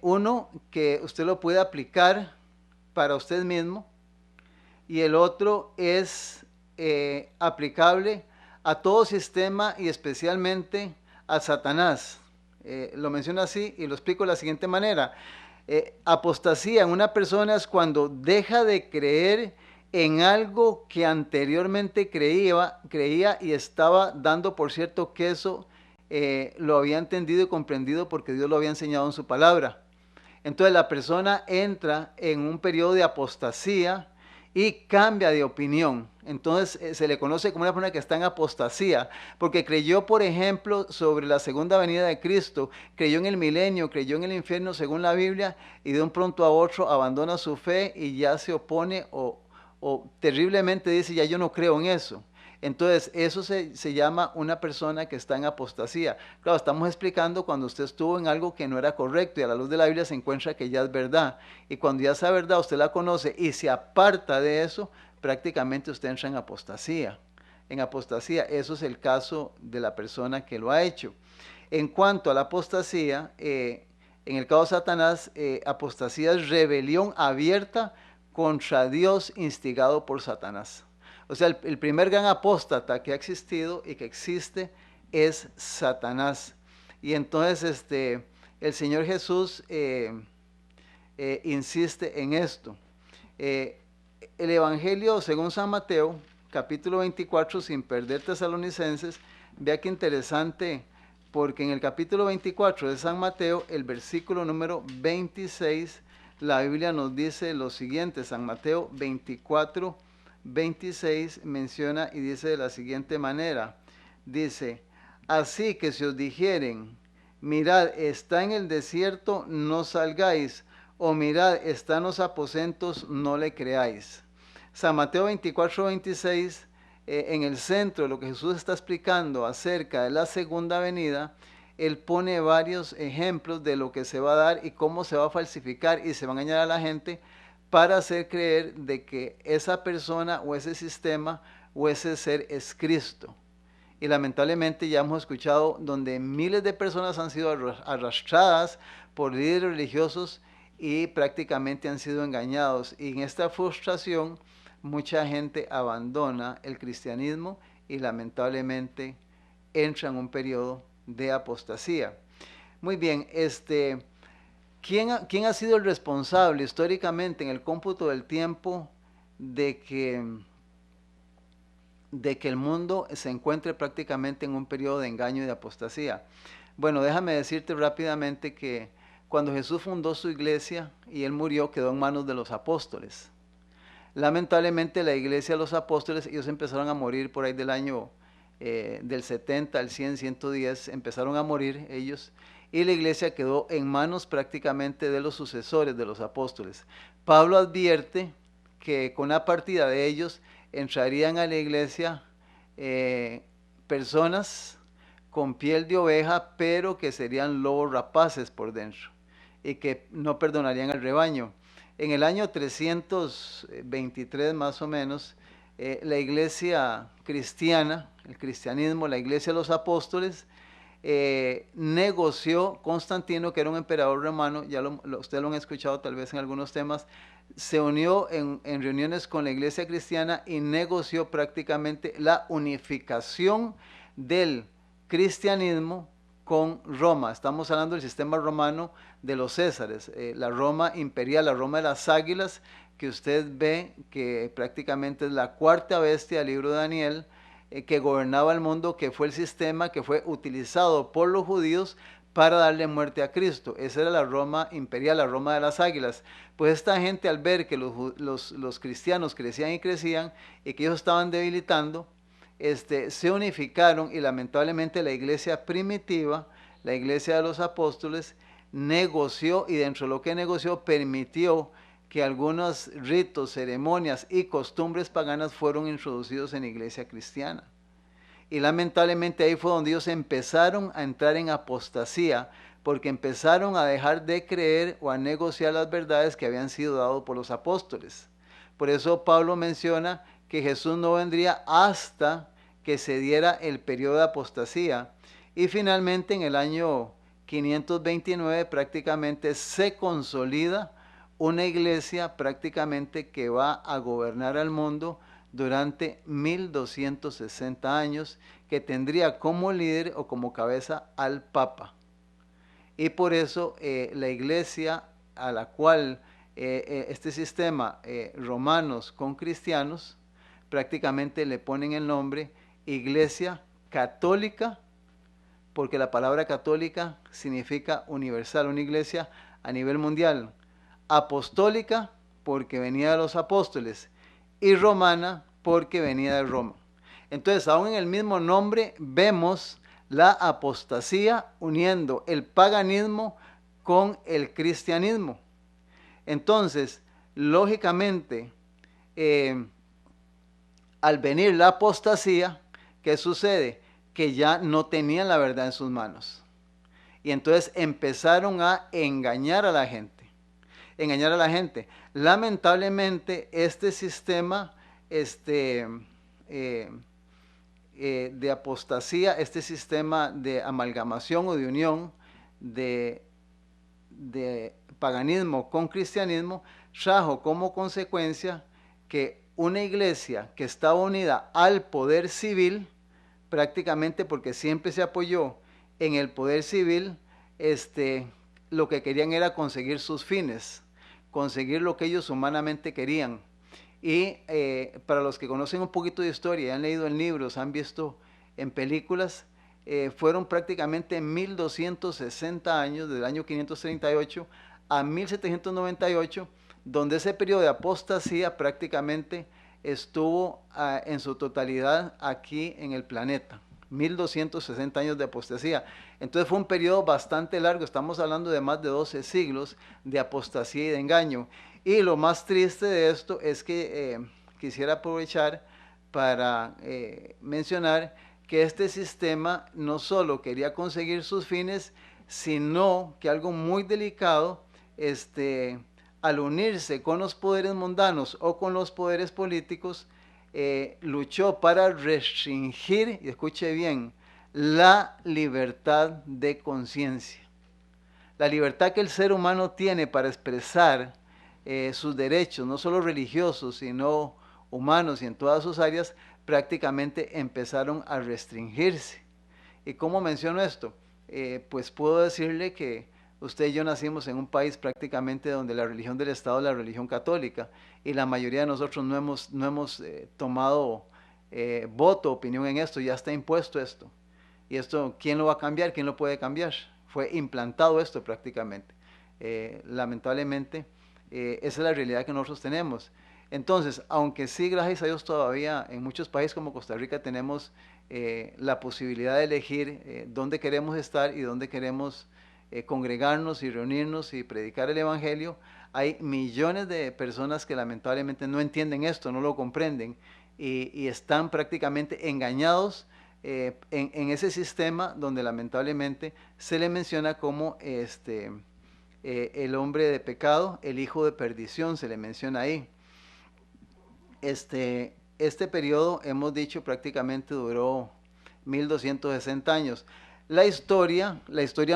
Uno, que usted lo puede aplicar para usted mismo, y el otro es aplicable a todo sistema y especialmente a Satanás. Lo menciono así y lo explico de la siguiente manera. Apostasía en una persona es cuando deja de creer en algo que anteriormente creía y estaba dando por cierto que eso lo había entendido y comprendido porque Dios lo había enseñado en su palabra. Entonces la persona entra en un periodo de apostasía y cambia de opinión. Entonces se le conoce como una persona que está en apostasía, porque creyó, por ejemplo, sobre la segunda venida de Cristo, creyó en el milenio, creyó en el infierno según la Biblia, y de un pronto a otro abandona su fe y ya se opone o terriblemente dice, ya yo no creo en eso. Entonces, eso se llama una persona que está en apostasía. Claro, estamos explicando cuando usted estuvo en algo que no era correcto y a la luz de la Biblia se encuentra que ya es verdad. Y cuando ya esa verdad usted la conoce y se aparta de eso, prácticamente usted entra en apostasía. En apostasía, eso es el caso de la persona que lo ha hecho. En cuanto a la apostasía, en el caso de Satanás, apostasía es rebelión abierta contra Dios instigado por Satanás. O sea, el primer gran apóstata que ha existido y que existe es Satanás. Y entonces el Señor Jesús insiste en esto. El Evangelio según San Mateo, capítulo 24, sin perder Tesalonicenses, vea qué interesante, porque en el capítulo 24 de San Mateo, el versículo número 26, la Biblia nos dice lo siguiente. San Mateo 24, 26 menciona y dice de la siguiente manera, dice, así que si os dijeren, mirad, está en el desierto, no salgáis, o mirad, está en los aposentos, no le creáis. San Mateo 24, 26, en el centro de lo que Jesús está explicando acerca de la segunda venida, él pone varios ejemplos de lo que se va a dar y cómo se va a falsificar y se va a engañar a la gente para hacer creer de que esa persona o ese sistema o ese ser es Cristo. Y lamentablemente ya hemos escuchado donde miles de personas han sido arrastradas por líderes religiosos y prácticamente han sido engañados. Y en esta frustración mucha gente abandona el cristianismo y lamentablemente entra en un periodo de apostasía. Muy bien, ¿quién ha sido el responsable históricamente en el cómputo del tiempo de que el mundo se encuentre prácticamente en un periodo de engaño y de apostasía? Bueno, déjame decirte rápidamente que cuando Jesús fundó su iglesia y él murió, quedó en manos de los apóstoles. Lamentablemente la iglesia de los apóstoles, ellos empezaron a morir por ahí del año del 70 al 100, 110, empezaron a morir ellos, y la iglesia quedó en manos prácticamente de los sucesores de los apóstoles. Pablo advierte que con la partida de ellos entrarían a la iglesia personas con piel de oveja, pero que serían lobos rapaces por dentro y que no perdonarían al rebaño. En el año 323 más o menos, la iglesia cristiana, el cristianismo, la iglesia de los apóstoles, negoció, Constantino, que era un emperador romano, ya ustedes lo han escuchado tal vez en algunos temas, se unió en reuniones con la iglesia cristiana y negoció prácticamente la unificación del cristianismo con Roma. Estamos hablando del sistema romano de los Césares, la Roma imperial, la Roma de las águilas, que usted ve que prácticamente es la cuarta bestia del libro de Daniel, que gobernaba el mundo, que fue el sistema que fue utilizado por los judíos para darle muerte a Cristo. Esa era la Roma imperial, la Roma de las águilas. Pues esta gente, al ver que los cristianos crecían y crecían y que ellos estaban debilitando, se unificaron, y lamentablemente la iglesia primitiva, la iglesia de los apóstoles, negoció, y dentro de lo que negoció permitió que algunos ritos, ceremonias y costumbres paganas fueron introducidos en la iglesia cristiana. Y lamentablemente ahí fue donde ellos empezaron a entrar en apostasía, porque empezaron a dejar de creer o a negociar las verdades que habían sido dadas por los apóstoles. Por eso Pablo menciona que Jesús no vendría hasta que se diera el periodo de apostasía. Y finalmente en el año 529 prácticamente se consolida una iglesia prácticamente que va a gobernar al mundo durante 1260 años, que tendría como líder o como cabeza al Papa. Y por eso la iglesia a la cual este sistema romanos con cristianos prácticamente le ponen el nombre Iglesia Católica, porque la palabra católica significa universal, una iglesia a nivel mundial. Apostólica, porque venía de los apóstoles, y romana porque venía de Roma. Entonces, aún en el mismo nombre vemos la apostasía uniendo el paganismo con el cristianismo. Entonces, lógicamente, al venir la apostasía, ¿qué sucede? Que ya no tenían la verdad en sus manos. Y entonces empezaron a engañar a la gente. Engañar a la gente. Lamentablemente, este sistema de apostasía, este sistema de amalgamación o de unión de paganismo con cristianismo, trajo como consecuencia que una iglesia que estaba unida al poder civil, prácticamente porque siempre se apoyó en el poder civil, lo que querían era conseguir sus fines, conseguir lo que ellos humanamente querían. Y para los que conocen un poquito de historia, han leído en libros, han visto en películas, fueron prácticamente 1260 años, desde el año 538 a 1798, donde ese periodo de apostasía prácticamente estuvo en su totalidad aquí en el planeta. 1260 años de apostasía. Entonces fue un periodo bastante largo, estamos hablando de más de 12 siglos de apostasía y de engaño. Y lo más triste de esto es que quisiera aprovechar para mencionar que este sistema no solo quería conseguir sus fines, sino que algo muy delicado, al unirse con los poderes mundanos o con los poderes políticos, luchó para restringir, y escuche bien, la libertad de conciencia. La libertad que el ser humano tiene para expresar sus derechos, no solo religiosos, sino humanos y en todas sus áreas, prácticamente empezaron a restringirse. ¿Y cómo menciono esto? Pues puedo decirle que usted y yo nacimos en un país prácticamente donde la religión del Estado es la religión católica y la mayoría de nosotros no hemos tomado voto, opinión en esto, ya está impuesto esto. Y esto, ¿quién lo va a cambiar? ¿Quién lo puede cambiar? Fue implantado esto prácticamente. Lamentablemente, esa es la realidad que nosotros tenemos. Entonces, aunque sí, gracias a Dios, todavía en muchos países como Costa Rica tenemos la posibilidad de elegir dónde queremos estar y dónde queremos congregarnos y reunirnos y predicar el Evangelio, hay millones de personas que lamentablemente no entienden esto, no lo comprenden y están prácticamente engañados en ese sistema donde lamentablemente se le menciona como el hombre de pecado, el hijo de perdición, se le menciona ahí. Este periodo, hemos dicho, prácticamente duró 1260 años. La historia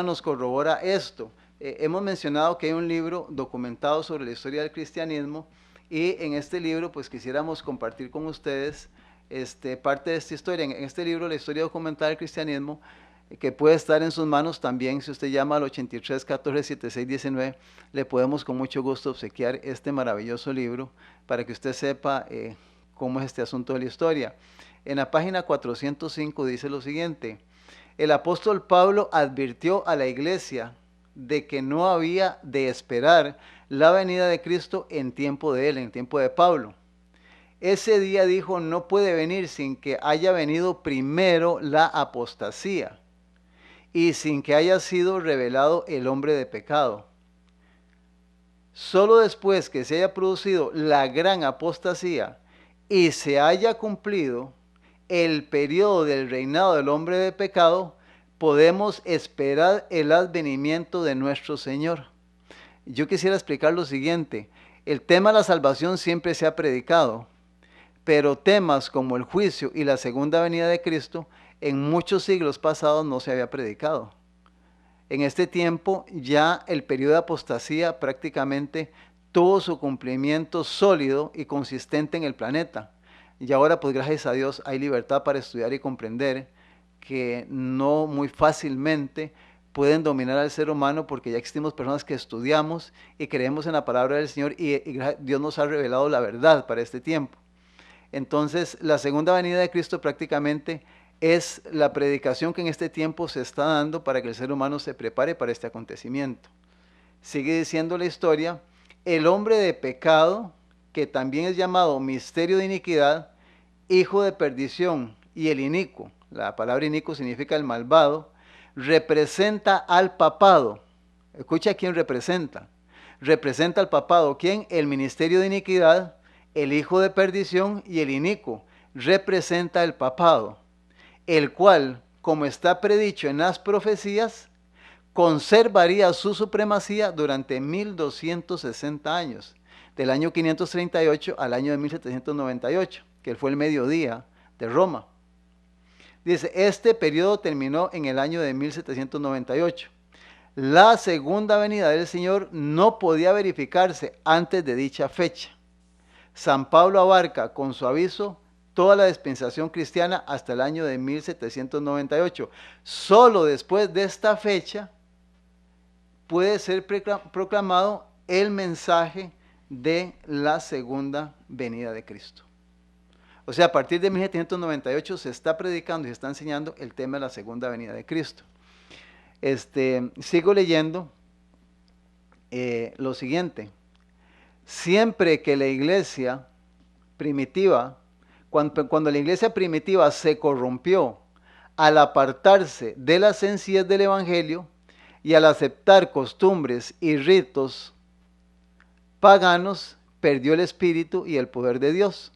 nos corrobora esto. Hemos mencionado que hay un libro documentado sobre la historia del cristianismo y en este libro pues quisiéramos compartir con ustedes parte de esta historia. En este libro, la historia documental del cristianismo, que puede estar en sus manos también, si usted llama al 83 14 76 19, le podemos con mucho gusto obsequiar este maravilloso libro para que usted sepa cómo es este asunto de la historia. En la página 405 dice lo siguiente: el apóstol Pablo advirtió a la iglesia de que no había de esperar la venida de Cristo en tiempo de él, en tiempo de Pablo. Ese día dijo, no puede venir sin que haya venido primero la apostasía y sin que haya sido revelado el hombre de pecado. Solo después que se haya producido la gran apostasía y se haya cumplido el periodo del reinado del hombre de pecado, podemos esperar el advenimiento de nuestro Señor. Yo quisiera explicar lo siguiente: el tema de la salvación siempre se ha predicado, pero temas como el juicio y la segunda venida de Cristo en muchos siglos pasados no se había predicado. En este tiempo ya el periodo de apostasía prácticamente tuvo su cumplimiento sólido y consistente en el planeta. Y ahora, pues gracias a Dios, hay libertad para estudiar y comprender que no muy fácilmente pueden dominar al ser humano, porque ya existimos personas que estudiamos y creemos en la palabra del Señor y Dios nos ha revelado la verdad para este tiempo. Entonces, la segunda venida de Cristo prácticamente es la predicación que en este tiempo se está dando para que el ser humano se prepare para este acontecimiento. Sigue diciendo la historia: el hombre de pecado que también es llamado misterio de iniquidad, hijo de perdición, y el inicuo, la palabra inicuo significa el malvado, representa al papado. Escucha quién representa. Representa al papado. ¿Quién? El ministerio de iniquidad, el hijo de perdición y el inicuo. Representa el papado, el cual, como está predicho en las profecías, conservaría su supremacía durante 1260 años, del año 538 al año de 1798, que fue el mediodía de Roma. Dice, este periodo terminó en el año de 1798. La segunda venida del Señor no podía verificarse antes de dicha fecha. San Pablo abarca con su aviso toda la dispensación cristiana hasta el año de 1798. Solo después de esta fecha puede ser proclamado el mensaje de la segunda venida de Cristo. O sea, a partir de 1798 se está predicando y se está enseñando el tema de la segunda venida de Cristo. Sigo leyendo lo siguiente. Siempre que la iglesia primitiva, cuando la iglesia primitiva se corrompió al apartarse de la sencillez del evangelio y al aceptar costumbres y ritos paganos, perdió el espíritu y el poder de Dios.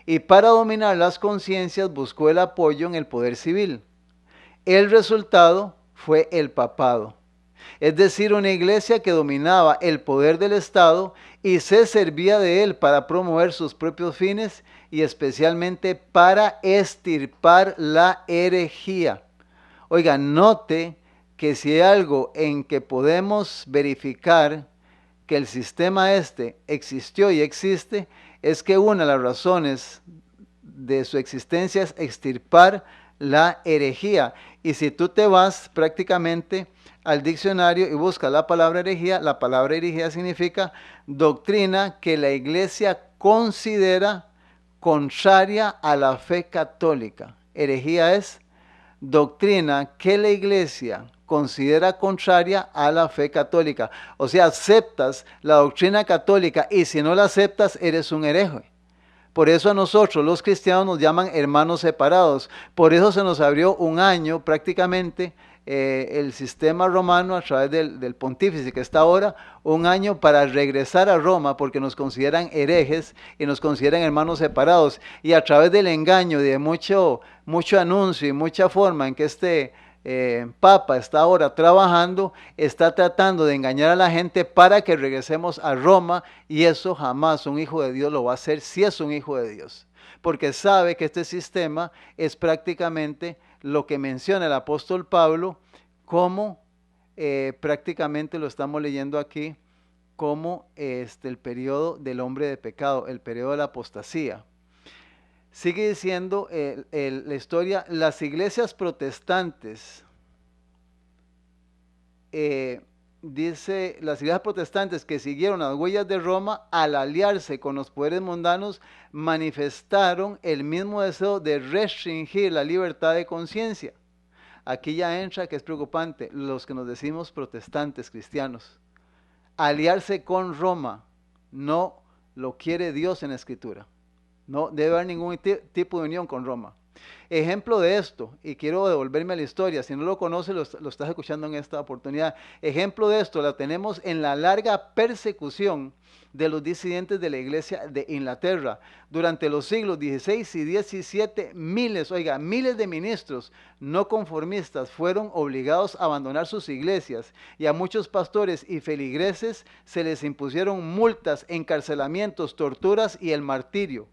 Y para dominar las conciencias buscó el apoyo en el poder civil. El resultado fue el papado, es decir, una iglesia que dominaba el poder del Estado y se servía de él para promover sus propios fines y especialmente para extirpar la herejía. Oiga, note que si hay algo en que podemos verificar que el sistema existió y existe, es que una de las razones de su existencia es extirpar la herejía. Y si tú te vas prácticamente al diccionario y buscas la palabra herejía significa doctrina que la iglesia considera contraria a la fe católica. Herejía es doctrina que la iglesia considera contraria a la fe católica. O sea, aceptas la doctrina católica y si no la aceptas, eres un hereje. Por eso a nosotros los cristianos nos llaman hermanos separados. Por eso se nos abrió un año prácticamente el sistema romano a través del pontífice que está ahora, un año para regresar a Roma porque nos consideran herejes y nos consideran hermanos separados. Y a través del engaño y de mucho anuncio y mucha forma en que Papa está ahora trabajando, está tratando de engañar a la gente para que regresemos a Roma, y eso jamás un hijo de Dios lo va a hacer si es un hijo de Dios, porque sabe que este sistema es prácticamente lo que menciona el apóstol Pablo, como prácticamente lo estamos leyendo aquí, como el periodo del hombre de pecado, el periodo de la apostasía. Sigue diciendo la historia, las iglesias protestantes, dice, las iglesias protestantes que siguieron las huellas de Roma, al aliarse con los poderes mundanos, manifestaron el mismo deseo de restringir la libertad de conciencia. Aquí ya entra, que es preocupante, los que nos decimos protestantes cristianos. Aliarse con Roma no lo quiere Dios en la Escritura. No debe haber ningún tipo de unión con Roma. Ejemplo de esto, y quiero devolverme a la historia, si no lo conoce lo estás escuchando en esta oportunidad. Ejemplo de esto la tenemos en la larga persecución de los disidentes de la iglesia de Inglaterra. Durante los siglos XVI y XVII, miles de ministros no conformistas fueron obligados a abandonar sus iglesias, y a muchos pastores y feligreses se les impusieron multas, encarcelamientos, torturas y el martirio.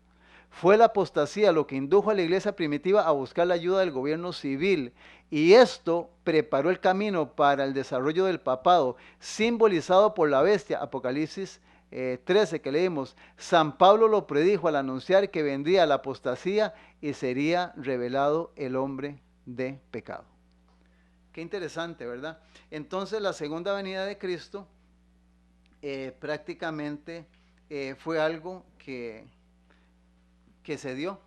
Fue la apostasía lo que indujo a la iglesia primitiva a buscar la ayuda del gobierno civil, y esto preparó el camino para el desarrollo del papado, simbolizado por la bestia, Apocalipsis 13 que leímos. San Pablo lo predijo al anunciar que vendría la apostasía y sería revelado el hombre de pecado. Qué interesante, ¿verdad? Entonces la segunda venida de Cristo prácticamente fue algo que se dio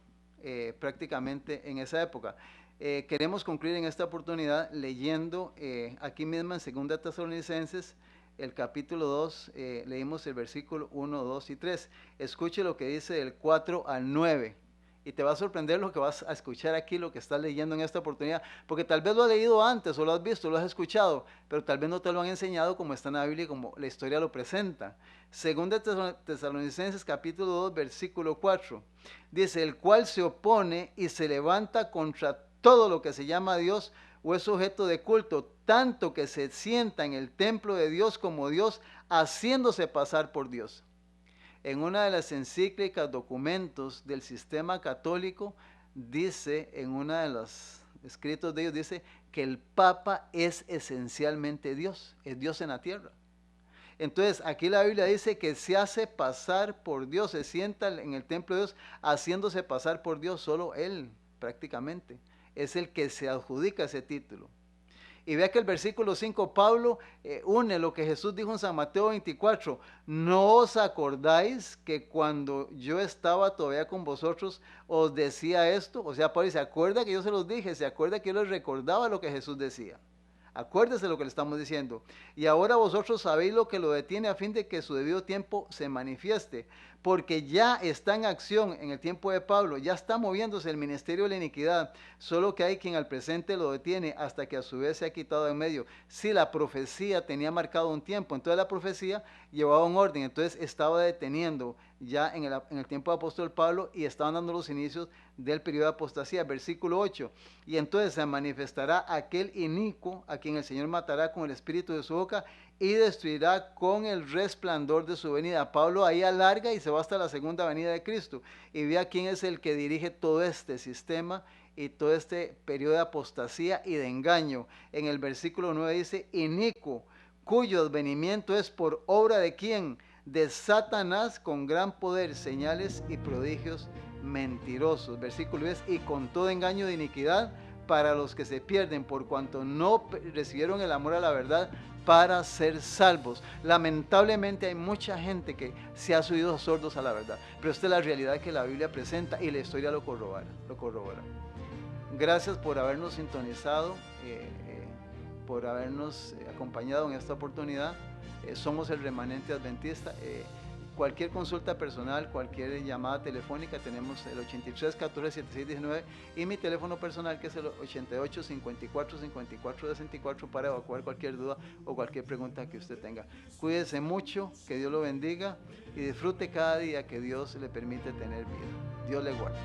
prácticamente en esa época. Queremos concluir en esta oportunidad leyendo aquí mismo en 2 Tesalonicenses el capítulo 2, leímos el versículo 1, 2 y 3. Escuche lo que dice del 4 al 9. Y te va a sorprender lo que vas a escuchar aquí, lo que estás leyendo en esta oportunidad, porque tal vez lo has leído antes o lo has visto, lo has escuchado, pero tal vez no te lo han enseñado como está en la Biblia y como la historia lo presenta. Segunda Tesalonicenses capítulo 2, versículo 4. Dice, el cual se opone y se levanta contra todo lo que se llama Dios o es objeto de culto, tanto que se sienta en el templo de Dios como Dios, haciéndose pasar por Dios. En una de las encíclicas, documentos del sistema católico, dice, en uno de los escritos de ellos, dice que el Papa es esencialmente Dios, es Dios en la tierra. Entonces, aquí la Biblia dice que se hace pasar por Dios, se sienta en el templo de Dios, haciéndose pasar por Dios, solo Él, prácticamente, es el que se adjudica ese título. Y vea que el versículo 5, Pablo une lo que Jesús dijo en San Mateo 24. ¿No os acordáis que cuando yo estaba todavía con vosotros os decía esto? O sea, Pablo se acuerda que yo se los dije, se acuerda que yo les recordaba lo que Jesús decía. Acuérdese lo que le estamos diciendo. Y ahora vosotros sabéis lo que lo detiene a fin de que su debido tiempo se manifieste. Porque ya está en acción en el tiempo de Pablo, ya está moviéndose el ministerio de la iniquidad. Solo que hay quien al presente lo detiene hasta que a su vez se ha quitado de en medio. Si la profecía tenía marcado un tiempo, entonces la profecía llevaba un orden. Entonces estaba deteniendo ya en el tiempo de apóstol Pablo y estaban dando los inicios del periodo de apostasía. Versículo 8. Y entonces se manifestará aquel inicuo a quien el Señor matará con el espíritu de su boca y destruirá con el resplandor de su venida. Pablo ahí alarga y se va hasta la segunda venida de Cristo. Y vea quién es el que dirige todo este sistema y todo este periodo de apostasía y de engaño. En el versículo 9 dice, inicuo, cuyo advenimiento es por obra de quién, de Satanás con gran poder, señales y prodigios mentirosos. Versículo 10, y con todo engaño de iniquidad para los que se pierden, por cuanto no recibieron el amor a la verdad para ser salvos. Lamentablemente hay mucha gente que se ha subido sordos a la verdad, pero esta es la realidad que la Biblia presenta y la historia lo corrobora. Gracias por habernos sintonizado, por habernos acompañado en esta oportunidad. Somos el Remanente Adventista. Cualquier consulta personal, cualquier llamada telefónica, tenemos el 83 14 76 19 y mi teléfono personal que es el 88 54 54 64 para evacuar cualquier duda o cualquier pregunta que usted tenga. Cuídese mucho, que Dios lo bendiga y disfrute cada día que Dios le permite tener vida. Dios le guarde.